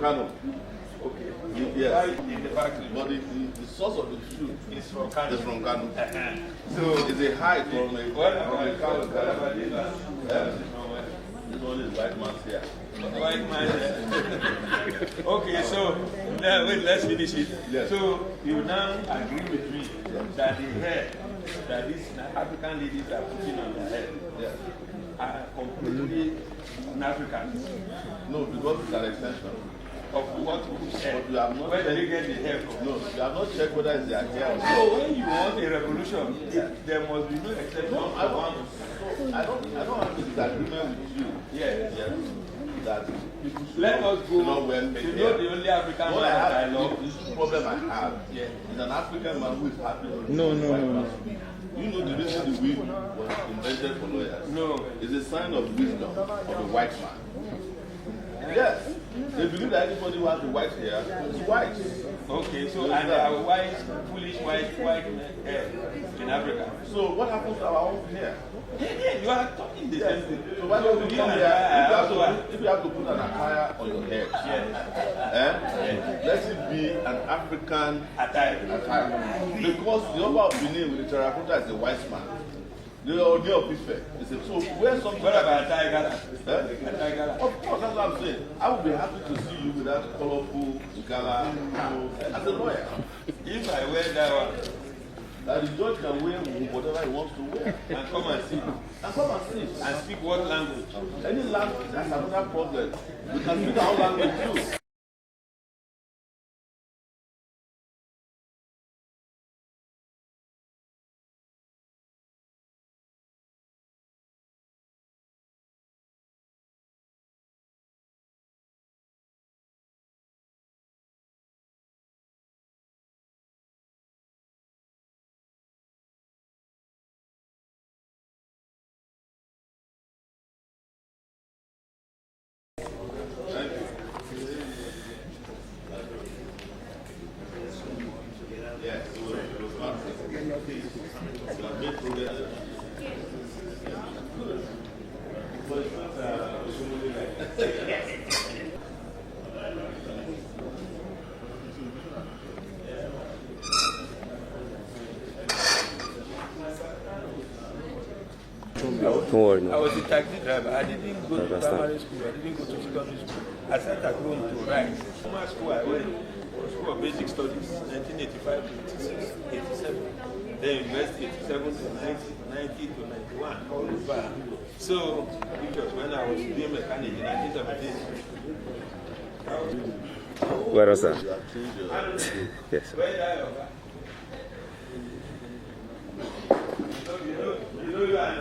Kano. Okay. Yes. In the factory. But the source of the shoe is from Kano. Is from Kano. So it's a high from a Kano. This one is white man's hair. White man's hair. Okay, so now wait, let's finish it. Yes. So you now agree with me that the hair that these African ladies are putting on their head are completely African. No, because it's an extension. Of what hair? Where do they get the hair from? No, you have not checked whether it's their hair or not. So when you want a revolution, there must be no exception. No, I don't have a disagreement with you. Yes. That people should let us go. You know the only African man that I love. This problem I have is an African man who is happy. No. You know the reason the wig was invented for lawyers? No. It's a sign of wisdom of a white man. Yes. They believe that anybody who has the white hair is white. Okay, so and there are white, foolish white hair in Africa. So what happens to our own hair? You are talking the same thing. So why don't we come here? If you have to put an attire on your head, let it be an African attire. Because the Oba of Benin with the terracotta is a white man. The Odi of Ife is so where something. What about attire? Of course, that's what I'm saying. I would be happy to see you with that colorful gala as a lawyer. If I wear that one, that the judge can wear whatever he wants to wear. And come and see. And speak what language? Any language, that's another problem. We can speak our language too. Don't worry, no. I was a taxi driver. I didn't go to primary school. I didn't go to secondary school. I started at home to write. Formal school I went was School of Basic Studies, 1985 to 86, 87. Then University 87 to 90, 90 to 91, all over. So it was when I was doing mechanic in 1917. Where was that? Yes. You know you are